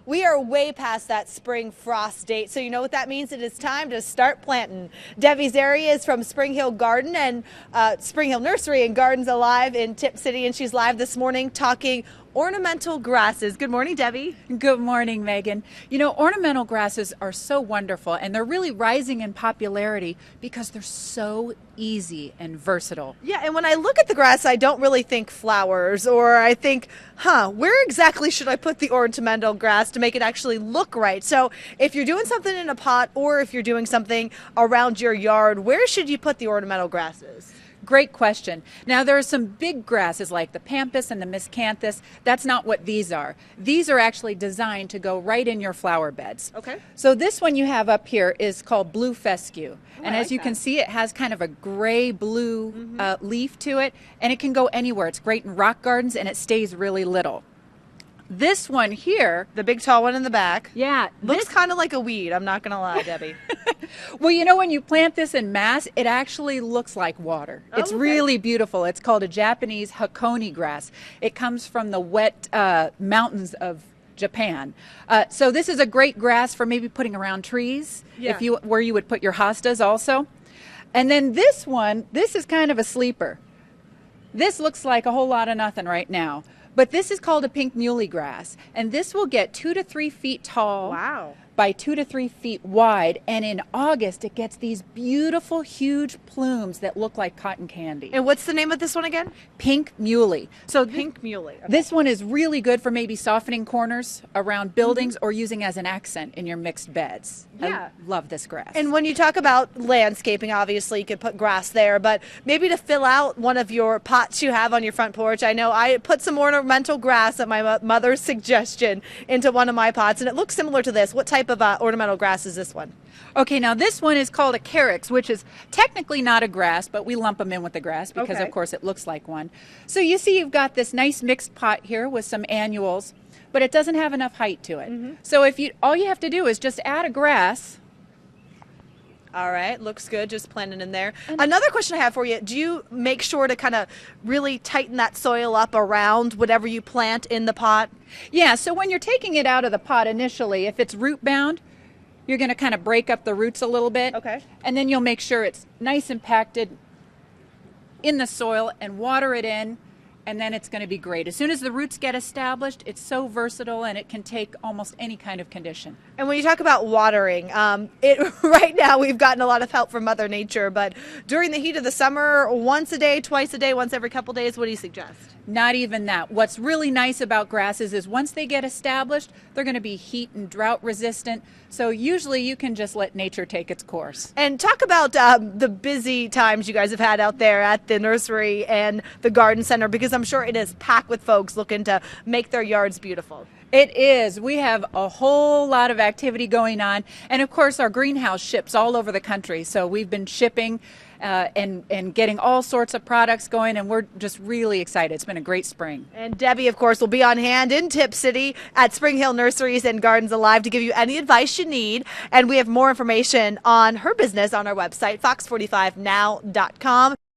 We are way past that spring frost date, so you know what that means? It is time to start planting. Debbie Zeri is from Spring Hill Garden and Spring Hill Nursery and Gardens Alive in Tip City, and she's live this morning talking ornamental grasses. Good morning, Debbie. Good morning, Megan. You know, ornamental grasses are so wonderful, and they're really rising in popularity because they're so easy and versatile. Yeah, and when I look at the grass, I don't really think flowers, or I think, where exactly should I put the ornamental grass to make it actually look right? So if you're doing something in a pot or if you're doing something around your yard, where should you put the ornamental grasses? Great question. Now, there are some big grasses like the pampas and the miscanthus. That's not what these are. These are actually designed to go right in your flower beds. Okay. So this one you have up here is called blue fescue. And I as like you can see, it has kind of a gray-blue leaf to it, and it can go anywhere. It's great in rock gardens, and it stays really little. This one here, The big tall one in the back. yeah, Looks kind of like a weed, I'm not going to lie, Debbie. well, you know, when you plant this in mass, it actually looks like water. Oh, it's okay. really beautiful. It's called a Japanese hakone grass. It comes from the wet mountains of Japan. So this is a great grass for maybe putting around trees, Yeah. where you would put your hostas also. And then this one, this is kind of a sleeper. This looks like a whole lot of nothing right now. But this is called a pink muley grass, and this will get 2 to 3 feet tall. Wow. By 2 to 3 feet wide, and in August it gets these beautiful huge plumes that look like cotton candy. And what's the name of this one again? Pink muley. So Pink muley. Okay. this one is really good for maybe softening corners around buildings or using as an accent in your mixed beds. Yeah. I love this grass. And when you talk about landscaping, obviously you could put grass there, but maybe to fill out one of your pots you have on your front porch. I know I put some ornamental grass at my mother's suggestion into one of my pots, and it looks similar to this. What type of ornamental grass is this one? Okay, now this one is called a carex, which is technically not a grass, but we lump them in with the grass because, Okay. of course, it looks like one. So you see you've got this nice mixed pot here with some annuals, but it doesn't have enough height to it. So all you have to do is just add a grass. All right, looks good. Just plant it in there. Another question I have for you: do you make sure to kind of really tighten that soil up around whatever you plant in the pot? Yeah, so when you're taking it out of the pot initially, if it's root bound, you're going to kind of break up the roots a little bit. Okay. And then you'll make sure it's nice and packed in the soil and water it in, and then it's going to be great. As soon as the roots get established, it's so versatile and it can take almost any kind of condition. And when you talk about watering, right now we've gotten a lot of help from Mother Nature, but during the heat of the summer, once a day, twice a day, once every couple days, what do you suggest? Not even that. What's really nice about grasses is once they get established, they're going to be heat and drought resistant. So usually you can just let nature take its course. And talk about the busy times you guys have had out there at the nursery and the garden center, because I'm sure it is packed with folks looking to make their yards beautiful. It is. We have a whole lot of activity going on. And of course, our greenhouse ships all over the country. So we've been shipping and getting all sorts of products going, and we're just really excited. It's been a great spring. And Debbie, of course, will be on hand in Tip City at Spring Hill Nurseries and Gardens Alive to give you any advice you need. And we have more information on her business on our website, fox45now.com.